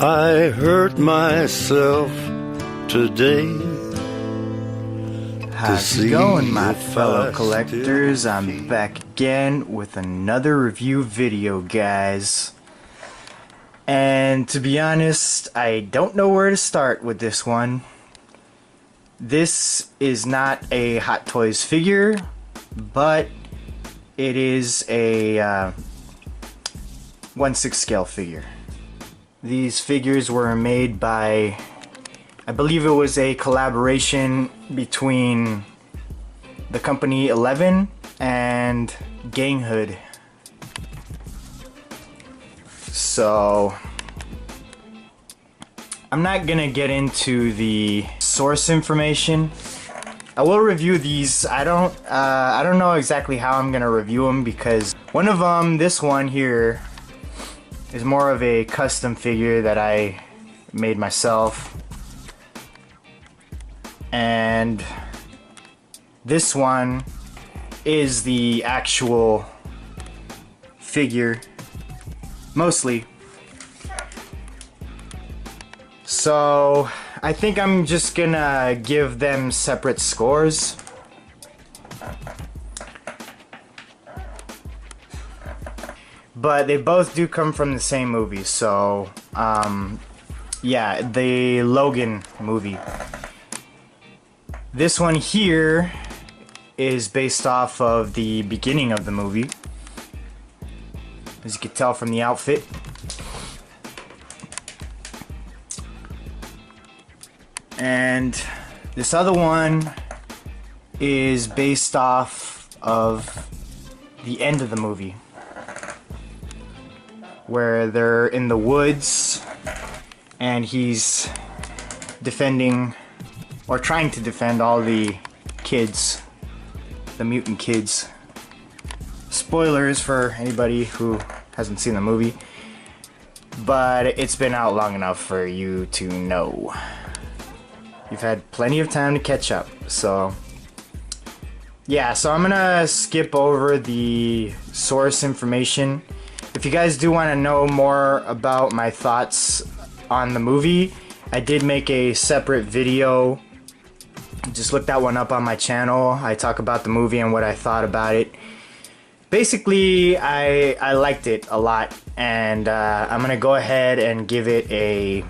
I hurt myself today. How's it going, my fellow collectors? I'm back again with another review video, guys. And to be honest, I don't know where to start with this one. This is not a Hot Toys figure, but it is a 1/6 scale figure. These figures were made by, I believe it was a collaboration between the company 11 and Ganghood. So I'm not gonna get into the source information. I will review these. I don't know exactly how I'm gonna review them, because one of them, this one here, is more of a custom figure that I made myself, and this one is the actual figure, mostly. So I think I'm just gonna give them separate scores. But they both do come from the same movie, so yeah, the Logan movie. This one here is based off of the beginning of the movie, as you can tell from the outfit. And this other one is based off of the end of the movie, where they're in the woods and he's defending, or trying to defend, all the kids, the mutant kids. Spoilers for anybody who hasn't seen the movie, but it's been out long enough for you to know. You've had plenty of time to catch up. So yeah, so I'm gonna skip over the source information. If you guys do want to know more about my thoughts on the movie, I did make a separate video. Just look that one up on my channel. I talk about the movie and what I thought about it. Basically, I liked it a lot, and I'm gonna go ahead and give it a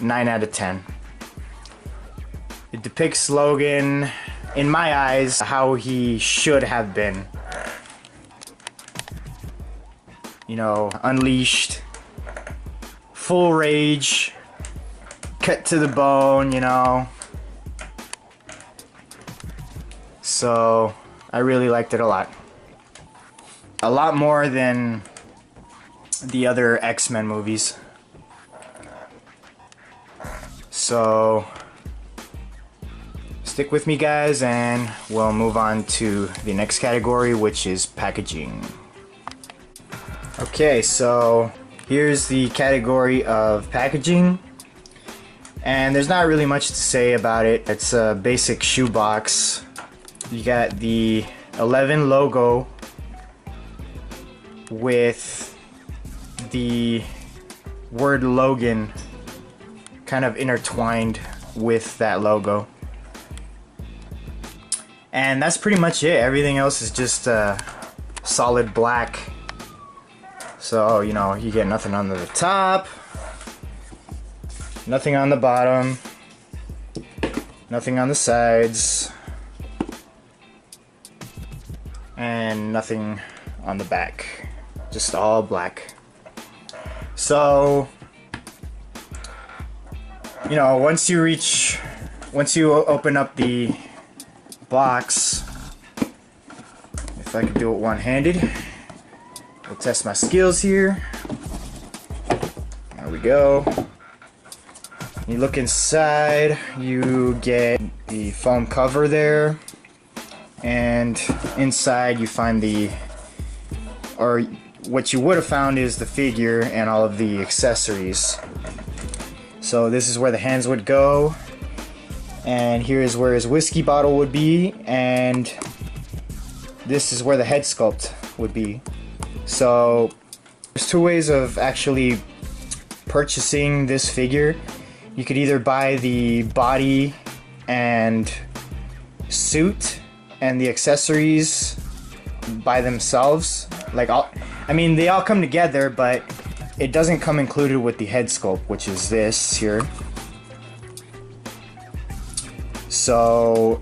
9 out of 10. It depicts Logan, in my eyes, how he should have been. You know, unleashed, full rage, cut to the bone, you know. So I really liked it a lot. A lot more than the other X-Men movies. So stick with me, guys, and we'll move on to the next category, which is packaging. Okay, so here's the category of packaging, and there's not really much to say about it. It's a basic shoebox. You got the 11 logo with the word Logan kind of intertwined with that logo. And that's pretty much it. Everything else is just solid black. So, you know, you get nothing on the top, nothing on the bottom, nothing on the sides, and nothing on the back. Just all black. So, you know, once you open up the box, if I could do it one-handed, we'll test my skills here. There we go. You look inside, you get the foam cover there, and inside you find or what you would have found is the figure and all of the accessories. So this is where the hands would go, and here is where his whiskey bottle would be, and this is where the head sculpt would be. So there's two ways of actually purchasing this figure, you could either buy the body and suit and the accessories by themselves. Like, I mean, they all come together, but it doesn't come included with the head sculpt, which is this here. So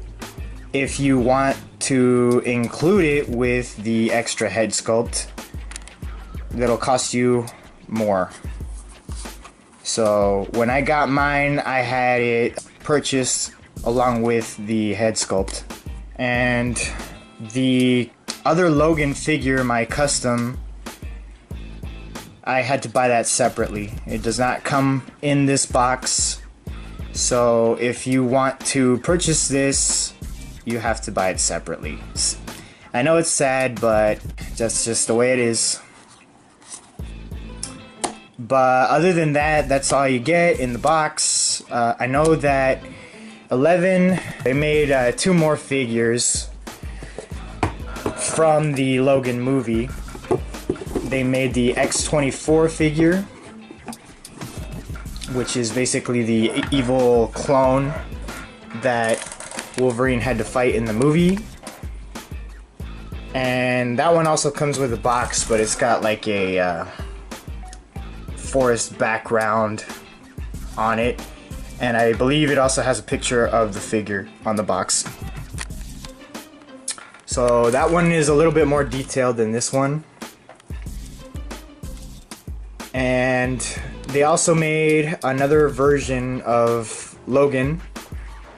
if you want to include it with the extra head sculpt, that'll cost you more. So when I got mine, I had it purchased along with the head sculpt. And the other Logan figure, my custom, I had to buy that separately. It does not come in this box. So if you want to purchase this, you have to buy it separately. I know it's sad, but that's just the way it is. But other than that, that's all you get in the box. I know that 11, they made 2 more figures from the Logan movie. They made the X-24 figure, which is basically the evil clone that Wolverine had to fight in the movie. And that one also comes with a box, but it's got like a forest background on it, and I believe it also has a picture of the figure on the box. So that one is a little bit more detailed than this one. And they also made another version of Logan.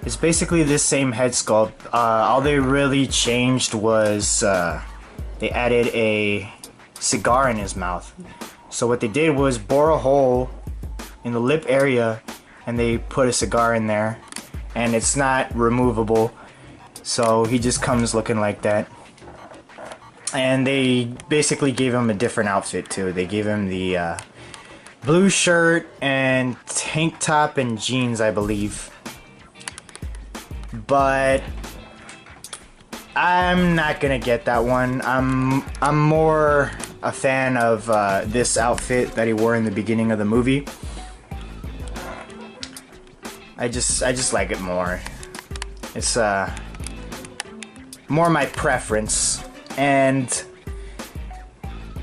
It's basically the same head sculpt. All they really changed was they added a cigar in his mouth. So what they did was bore a hole in the lip area and they put a cigar in there, and it's not removable, so he just comes looking like that. And they basically gave him a different outfit too. They gave him the blue shirt and tank top and jeans, I believe. But I'm not gonna get that one. I'm more a fan of this outfit that he wore in the beginning of the movie. I just like it more. It's more my preference. And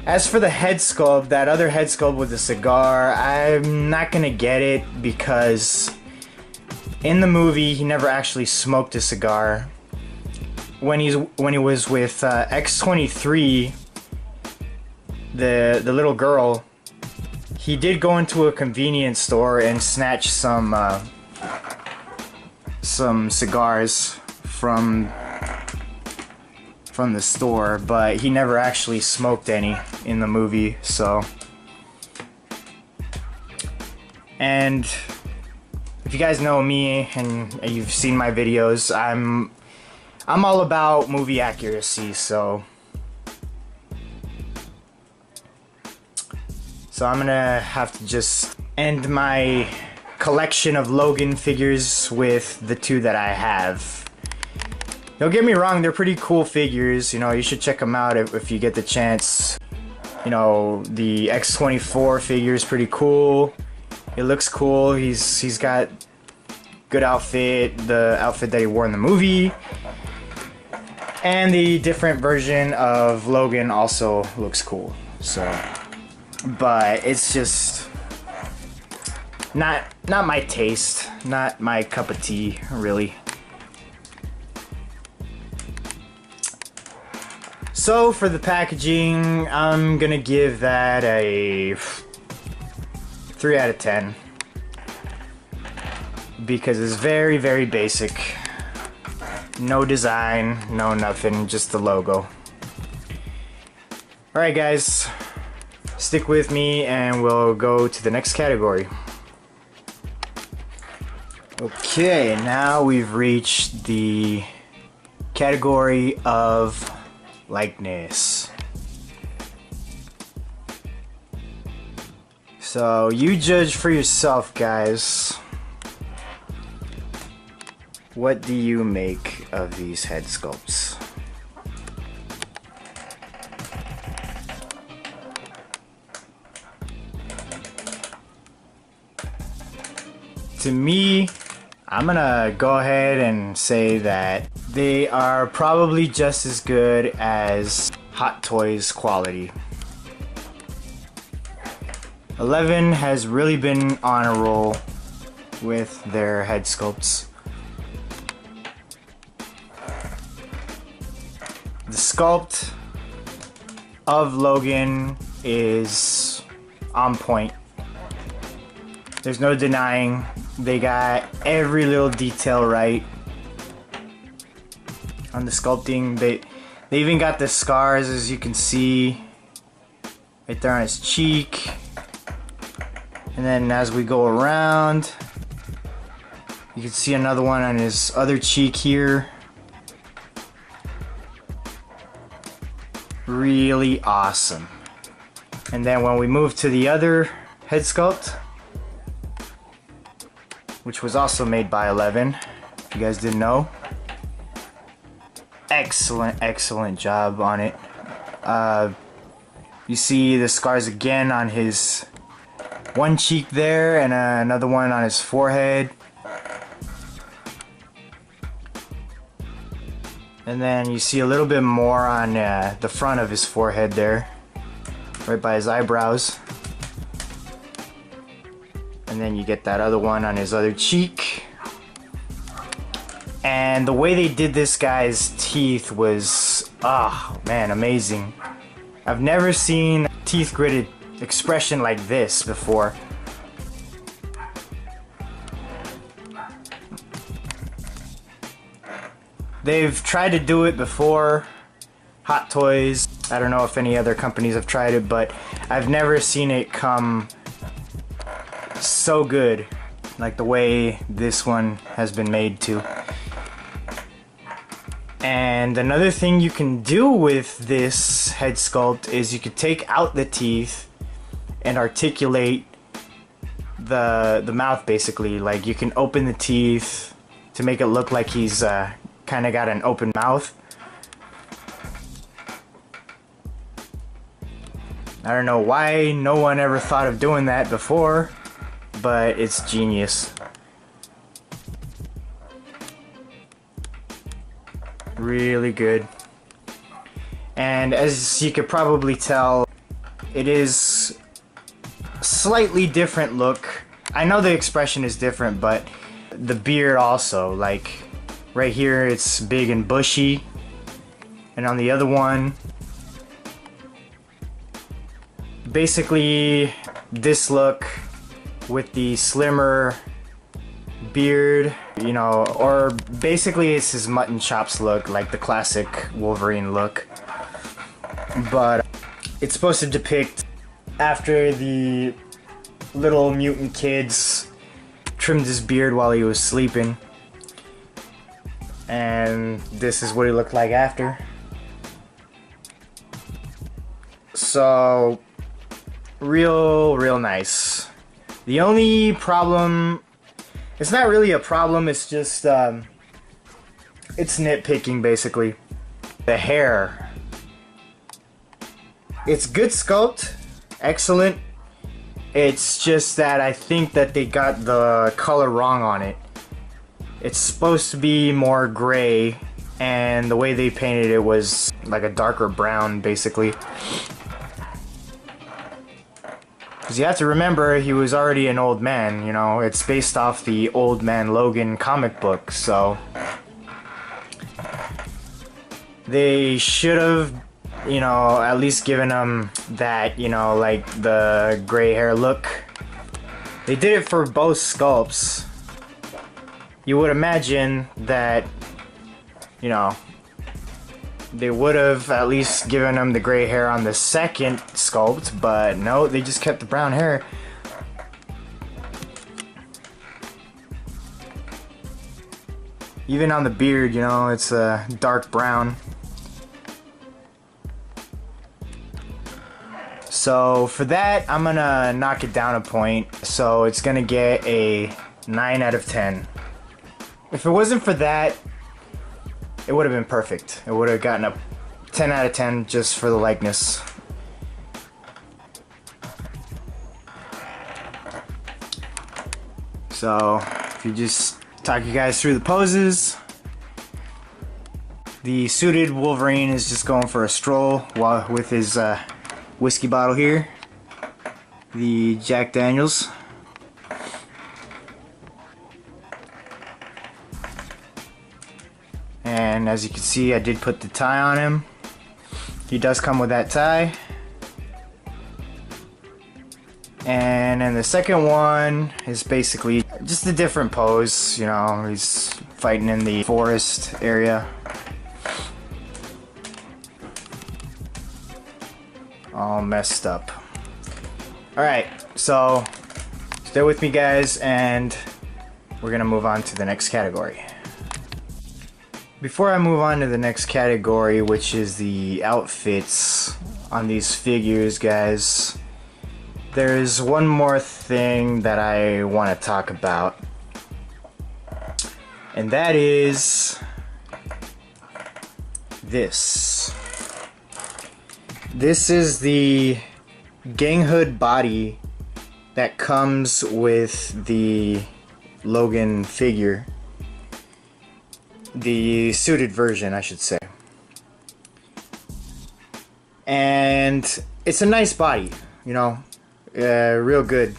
as for the head sculpt, that other head sculpt with the cigar, I'm not gonna get it because in the movie he never actually smoked a cigar. When he was with X-23, the little girl, he did go into a convenience store and snatch some cigars from the store, but he never actually smoked any in the movie. So, and if you guys know me and you've seen my videos, I'm all about movie accuracy, so I'm gonna have to just end my collection of Logan figures with the 2 that I have. Don't get me wrong, they're pretty cool figures, you know, you should check them out if you get the chance. You know, the X-24 figure is pretty cool. It looks cool. He's got good outfit, the outfit that he wore in the movie. And the different version of Logan also looks cool. So, but it's just not my taste, not my cup of tea, really. So for the packaging, I'm gonna give that a 3 out of 10 because it's very, very basic. No design, no nothing, just the logo. Alright guys, stick with me and we'll go to the next category. Okay, now we've reached the category of likeness. So you judge for yourself, guys. What do you make of these head sculpts? To me, I'm gonna go ahead and say that they are probably just as good as Hot Toys quality. 11 has really been on a roll with their head sculpts. The sculpt of Logan is on point. There's no denying they got every little detail right on the sculpting. They even got the scars, as you can see, right there on his cheek. And then as we go around, you can see another one on his other cheek here. Really awesome. And then when we move to the other head sculpt, which was also made by 11, if you guys didn't know. Excellent job on it. You see the scars again on his one cheek there, and another one on his forehead. And then you see a little bit more on the front of his forehead there, right by his eyebrows. And then you get that other one on his other cheek. And the way they did this guy's teeth was, oh man, amazing. I've never seen teeth gritted expression like this before. They've tried to do it before, Hot Toys. I don't know if any other companies have tried it, but I've never seen it come so good like the way this one has been made to. And another thing you can do with this head sculpt is you could take out the teeth and articulate the mouth, basically. Like, you can open the teeth to make it look like he's kind of got an open mouth. I don't know why no one ever thought of doing that before, but it's genius. Really good. And as you could probably tell, it is slightly different look. I know the expression is different, but the beard also, like right here it's big and bushy, and on the other one, basically this look with the slimmer beard, you know, or basically it's his mutton chops look, like the classic Wolverine look. But it's supposed to depict after the little mutant kids trimmed his beard while he was sleeping, and this is what he looked like after. So real nice. The only problem, it's not really a problem, it's just it's nitpicking basically. The hair, it's good sculpt, excellent. It's just that I think that they got the color wrong on it. It's supposed to be more gray, and the way they painted it was like a darker brown basically. Because you have to remember, he was already an old man, you know, it's based off the Old Man Logan comic book, so they should have, you know, at least given him that, you know, like the gray hair look. They did it for both sculpts. You would imagine that, you know, they would have at least given him the gray hair on the second sculpt, but no, they just kept the brown hair. Even on the beard, you know, it's a dark brown. So for that, I'm gonna knock it down a point. So it's gonna get a 9 out of 10. If it wasn't for that, it would have been perfect. It would have gotten a 10 out of 10 just for the likeness. So if you just talk you guys through the poses. The suited Wolverine is just going for a stroll while with his whiskey bottle here. The Jack Daniels. And as you can see, I did put the tie on him. He does come with that tie. And then the second one is basically just a different pose. You know, he's fighting in the forest area. All messed up. Alright, so stay with me, guys, and we're gonna move on to the next category. Before I move on to the next category, which is the outfits on these figures, guys, there's one more thing that I want to talk about, and that is this. This is the Ganghood Body that comes with the Logan figure. The suited version, I should say. And it's a nice body, you know, real good.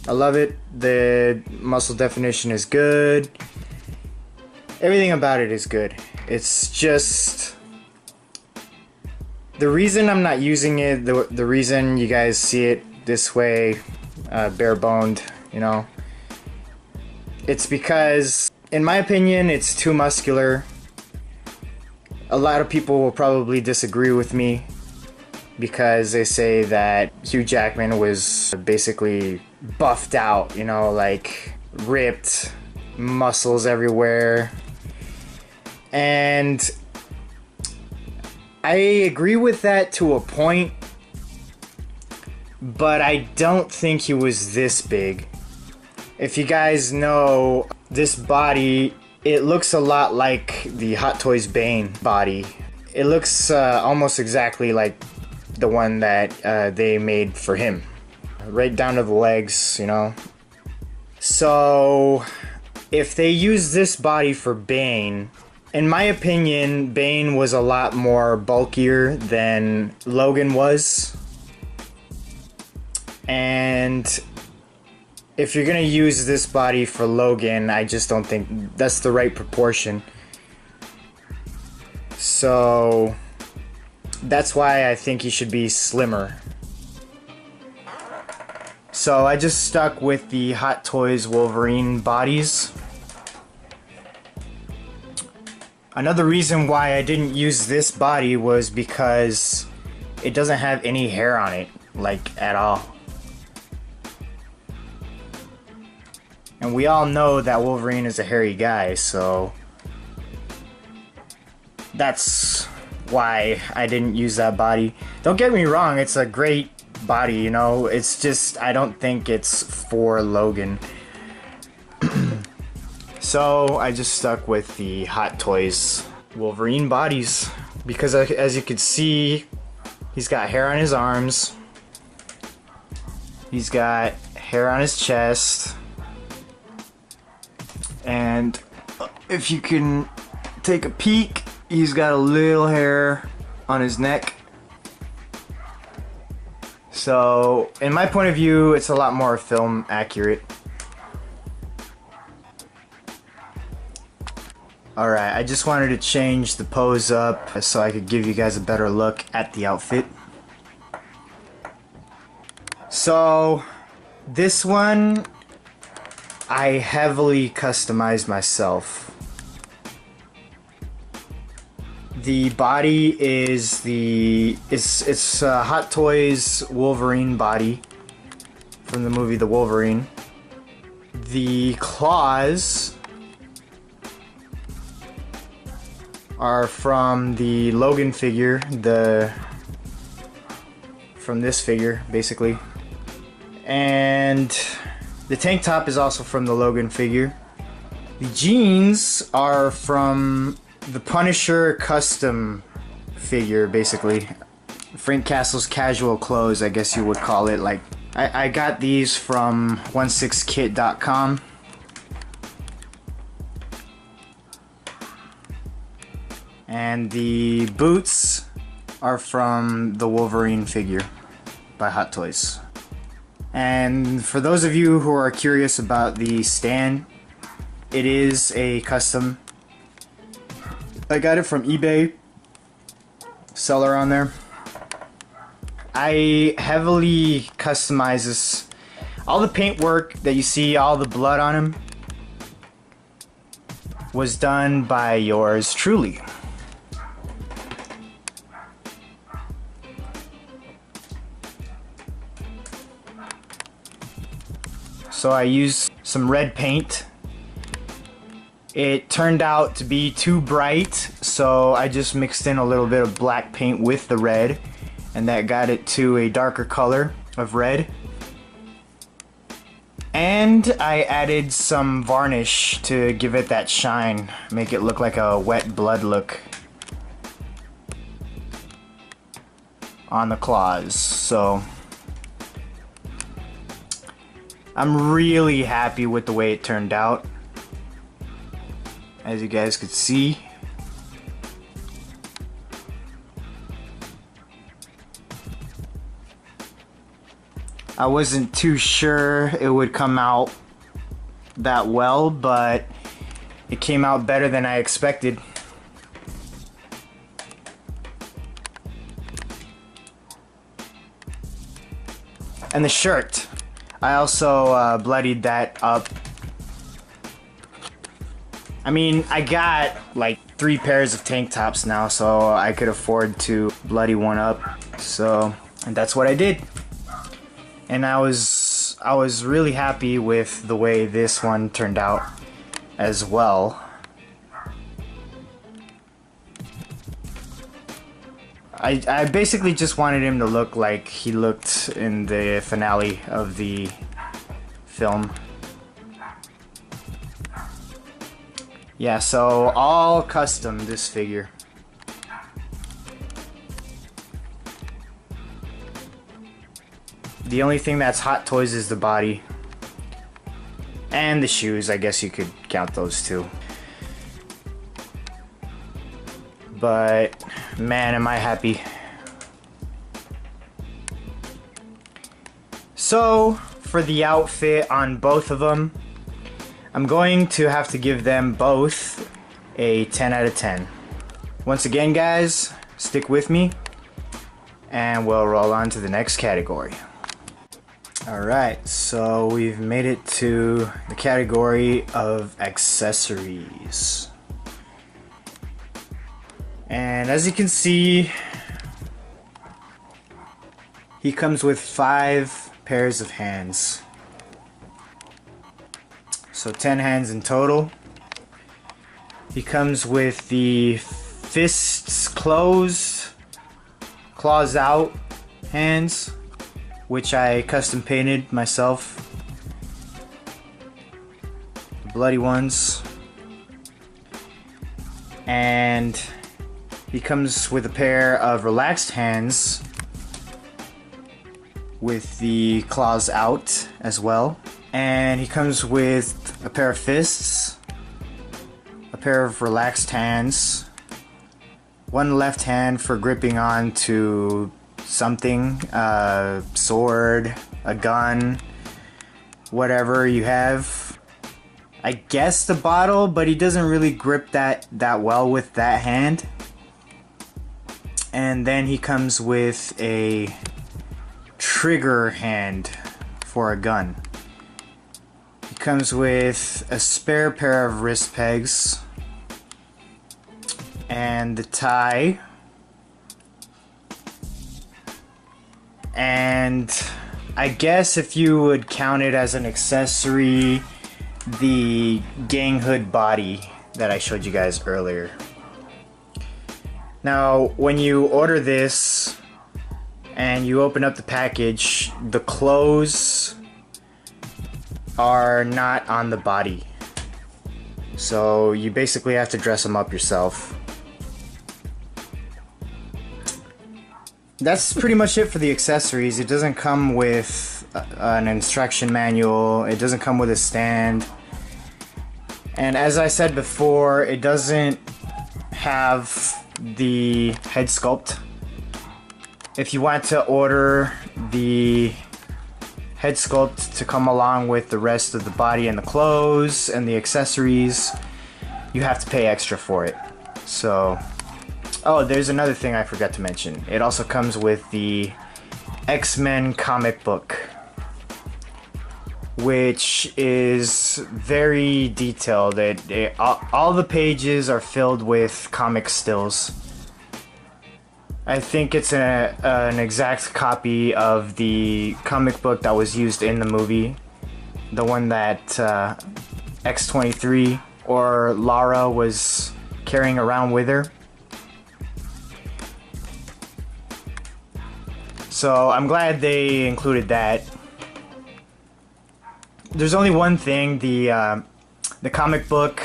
I love it. The muscle definition is good. Everything about it is good. It's just the reason I'm not using it, the reason you guys see it this way, bare boned, you know, it's because, in my opinion, it's too muscular. A lot of people will probably disagree with me because they say that Hugh Jackman was basically buffed out, you know, like ripped, muscles everywhere. And I agree with that to a point, but I don't think he was this big. If you guys know, this body, it looks a lot like the Hot Toys Bane body. It looks almost exactly like the one that they made for him. Right down to the legs, you know. So, if they use this body for Bane, in my opinion, Bane was a lot more bulkier than Logan was. And if you're gonna use this body for Logan, I just don't think that's the right proportion. So that's why I think he should be slimmer. So I just stuck with the Hot Toys Wolverine bodies. Another reason why I didn't use this body was because it doesn't have any hair on it, like at all. And we all know that Wolverine is a hairy guy, so that's why I didn't use that body. Don't get me wrong, it's a great body, you know, it's just I don't think it's for Logan. So I just stuck with the Hot Toys Wolverine bodies because as you can see, he's got hair on his arms, he's got hair on his chest, and if you can take a peek, he's got a little hair on his neck. So in my point of view, it's a lot more film accurate. Alright, I just wanted to change the pose up so I could give you guys a better look at the outfit. So this one I heavily customized myself. The body is it's Hot Toys Wolverine body from the movie The Wolverine. The claws are from the Logan figure, from this figure basically, and the tank top is also from the Logan figure. The jeans are from the Punisher custom figure, basically. Frank Castle's casual clothes, I guess you would call it. Like I got these from 16kit.com. And the boots are from the Wolverine figure by Hot Toys. And for those of you who are curious about the stand, it is a custom. I got it from eBay, seller on there. I heavily customize this. All the paint work that you see, all the blood on him, was done by yours truly. So I used some red paint. It turned out to be too bright, so I just mixed in a little bit of black paint with the red, and that got it to a darker color of red. And I added some varnish to give it that shine, make it look like a wet blood look on the claws. So I'm really happy with the way it turned out, as you guys could see. I wasn't too sure it would come out that well, but it came out better than I expected. And the shirt, I also bloodied that up. I mean, I got like 3 pairs of tank tops now, so I could afford to bloody one up. So, and that's what I did. And I was really happy with the way this one turned out as well. I basically just wanted him to look like he looked in the finale of the film. Yeah, so all custom, this figure. The only thing that's Hot Toys is the body. And the shoes, I guess you could count those too. But man, am I happy. So for the outfit on both of them, I'm going to have to give them both a 10 out of 10. Once again, guys, stick with me and we'll roll on to the next category. Alright, so we've made it to the category of accessories. And as you can see, he comes with 5 pairs of hands. So 10 hands in total. He comes with the fists closed, claws out hands, which I custom painted myself. The bloody ones. And he comes with a pair of relaxed hands with the claws out as well. And he comes with a pair of fists, a pair of relaxed hands, one left hand for gripping on to something, a sword, a gun, whatever you have. I guess the bottle, but he doesn't really grip that well with that hand. And then he comes with a trigger hand for a gun. He comes with a spare pair of wrist pegs and the tie. And I guess if you would count it as an accessory, the Ganghood Body that I showed you guys earlier. Now, when you order this and you open up the package, the clothes are not on the body. So you basically have to dress them up yourself. That's pretty much it for the accessories. It doesn't come with an instruction manual. It doesn't come with a stand. And as I said before, it doesn't have the head sculpt. If you want to order the head sculpt to come along with the rest of the body and the clothes and the accessories, you have to pay extra for it. So, oh, there's another thing I forgot to mention. It also comes with the X-Men comic book, which is very detailed. All the pages are filled with comic stills. I think it's an exact copy of the comic book that was used in the movie, the one that X-23 or Lara was carrying around with her. So I'm glad they included that. There's only one thing, the comic book,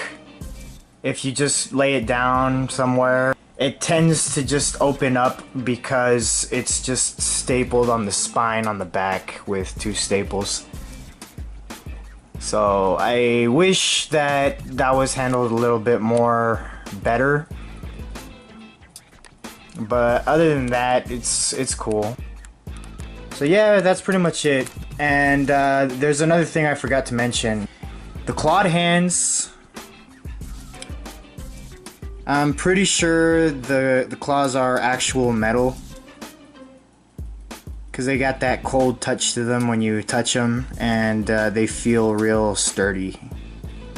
if you just lay it down somewhere, it tends to just open up because it's just stapled on the spine on the back with 2 staples. So I wish that was handled a little bit more better. But other than that, it's cool. So yeah, that's pretty much it. And there's another thing I forgot to mention. The clawed hands, I'm pretty sure the claws are actual metal, because they got that cold touch to them when you touch them, and they feel real sturdy,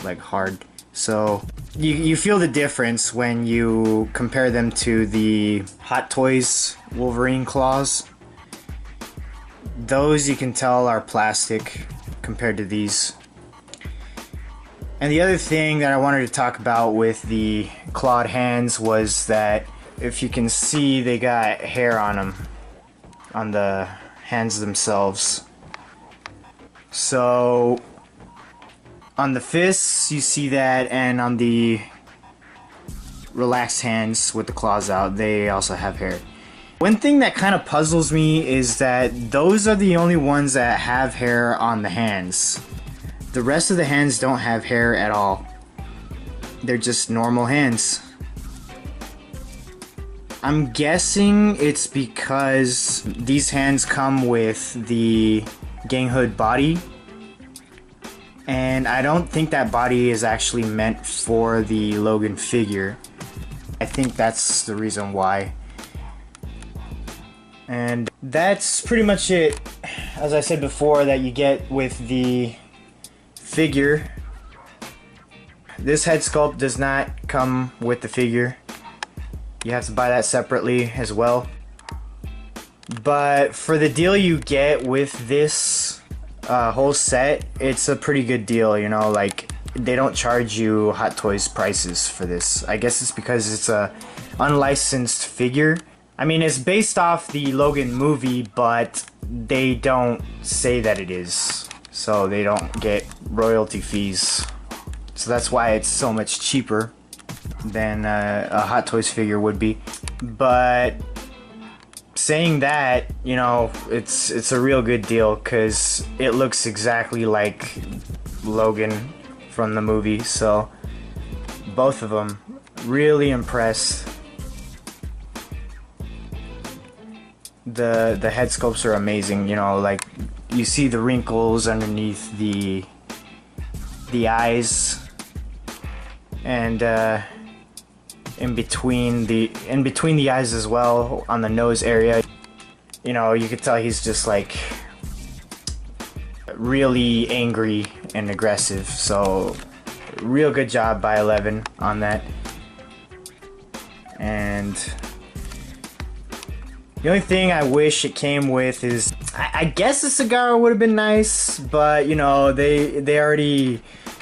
like hard. So you feel the difference when you compare them to the Hot Toys Wolverine claws. Those you can tell are plastic compared to these. And the other thing that I wanted to talk about with the clawed hands was that, if you can see, they got hair on them, on the hands themselves. So on the fists you see that, and on the relaxed hands with the claws out, they also have hair. One thing that kind of puzzles me is that those are the only ones that have hair on the hands. The rest of the hands don't have hair at all. They're just normal hands. I'm guessing it's because these hands come with the Ganghood Body, and I don't think that body is actually meant for the Logan figure. I think that's the reason why. And that's pretty much it, as I said before, that you get with the figure. This head sculpt does not come with the figure. You have to buy that separately as well. But for the deal you get with this whole set, it's a pretty good deal, you know, like they don't charge you Hot Toys prices for this. I guess it's because it's a unlicensed figure. I mean, it's based off the Logan movie, but they don't say that it is, so they don't get royalty fees. So that's why it's so much cheaper than a Hot Toys figure would be. But saying that, you know, it's a real good deal because it looks exactly like Logan from the movie. So both of them, really impressed. The head sculpts are amazing, you know, like you see the wrinkles underneath the eyes, and in between the eyes as well, on the nose area. You know, you could tell he's just like really angry and aggressive. So real good job by 11 on that. And the only thing I wish it came with is, I guess a cigar would have been nice, but you know, they already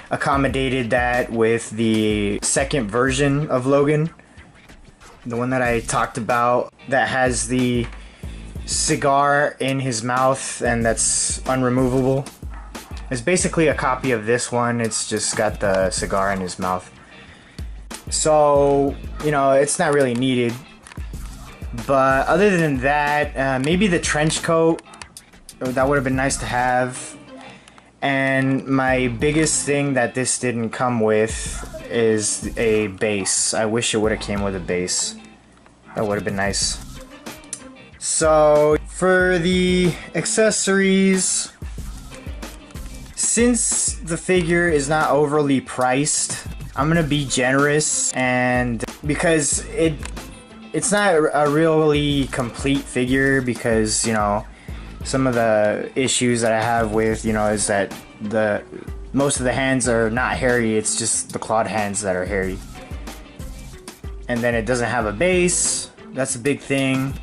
accommodated that with the second version of Logan, the one that I talked about that has the cigar in his mouth and that's unremovable. It's basically a copy of this one, it's just got the cigar in his mouth. So, you know, it's not really needed. But other than that, maybe the trench coat, that would have been nice to have. And my biggest thing that this didn't come with is a base. I wish it would have came with a base. That would have been nice. So for the accessories, since the figure is not overly priced, I'm gonna be generous, and because it's not a really complete figure, because, you know, some of the issues that I have with, you know, is that most of the hands are not hairy, it's just the clawed hands that are hairy. And then it doesn't have a base, that's a big thing.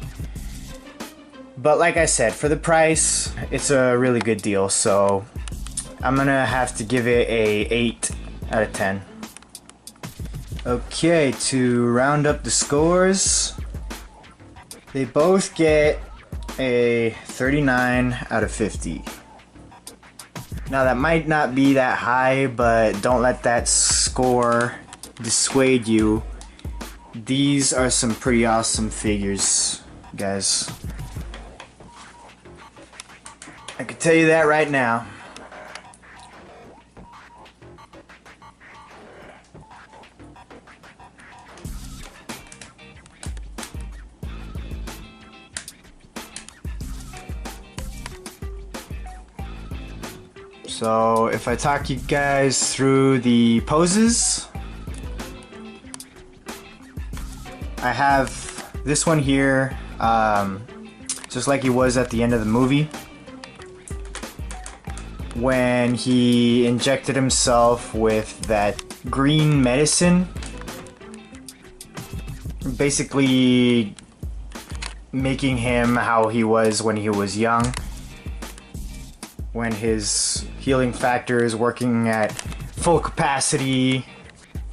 But like I said, for the price, it's a really good deal, so I'm gonna have to give it a 8 out of 10. Okay, to round up the scores, they both get a 39 out of 50. Now that might not be that high, but don't let that score dissuade you. These are some pretty awesome figures, guys. I can tell you that right now. So if I talk you guys through the poses, I have this one here, just like he was at the end of the movie, when he injected himself with that green medicine, basically making him how he was when he was young, when his healing factor is working at full capacity,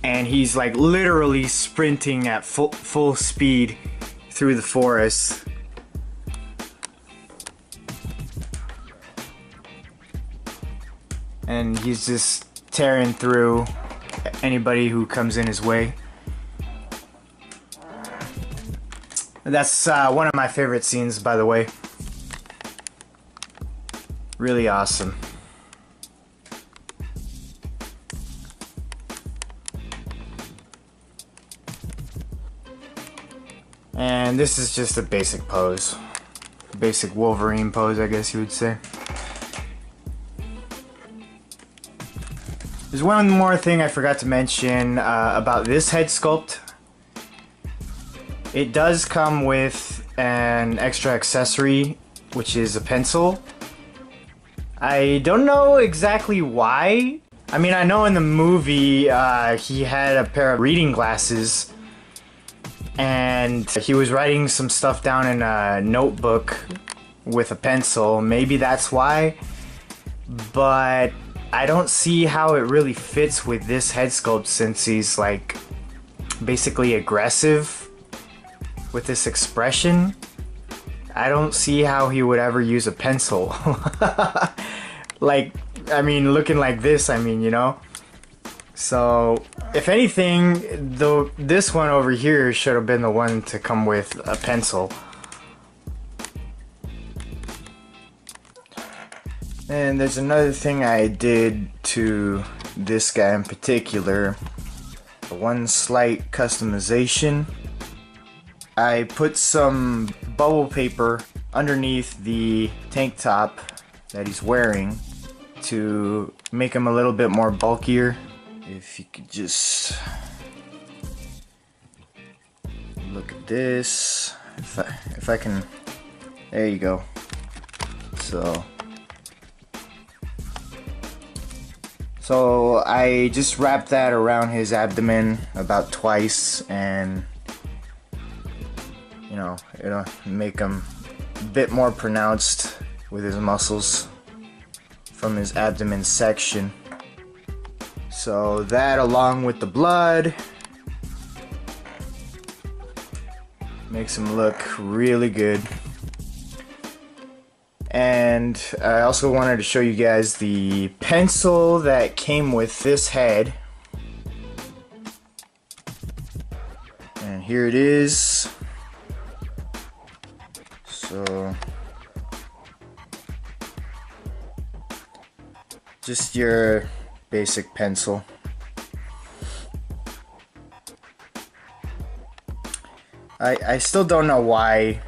and he's like literally sprinting at full speed through the forest. And he's just tearing through anybody who comes in his way. That's one of my favorite scenes, by the way. Really awesome. And this is just a basic pose. Basic Wolverine pose, I guess you would say. There's one more thing I forgot to mention about this head sculpt. It does come with an extra accessory, which is a pencil. I don't know exactly why. I mean, I know in the movie he had a pair of reading glasses and he was writing some stuff down in a notebook with a pencil. Maybe that's why, but I don't see how it really fits with this head sculpt, since he's like basically aggressive with this expression. I don't see how he would ever use a pencil. Like, I mean, looking like this, I mean, you know? So, if anything, though, this one over here should have been the one to come with a pencil. And there's another thing I did to this guy in particular. One slight customization. I put some bubble paper underneath the tank top that he's wearing to make him a little bit more bulkier. If you could just look at this, if I can, there you go. So I just wrapped that around his abdomen about twice, and you know, it'll make him a bit more pronounced with his muscles from his abdomen section. So that, along with the blood, makes him look really good. And I also wanted to show you guys the pencil that came with this head. And here it is. So just your basic pencil. I still don't know why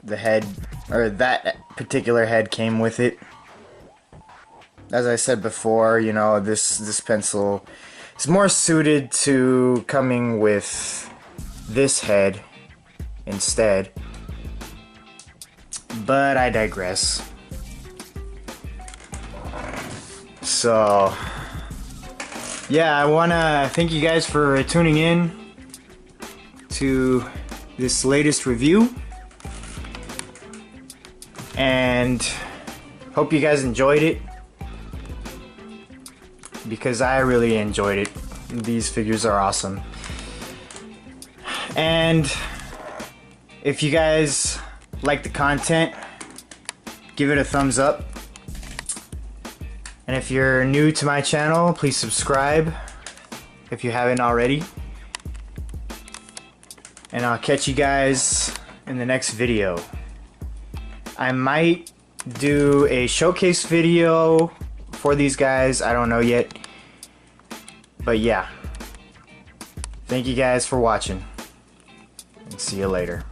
the head, or that particular head, came with it. As I said before, you know, this pencil is more suited to coming with this head instead. But I digress. So, yeah, I want to thank you guys for tuning in to this latest review, and hope you guys enjoyed it, because I really enjoyed it. These figures are awesome. And if you guys like the content, give it a thumbs up. And if you're new to my channel, please subscribe if you haven't already. And I'll catch you guys in the next video. I might do a showcase video for these guys, I don't know yet. But yeah. Thank you guys for watching. And see you later.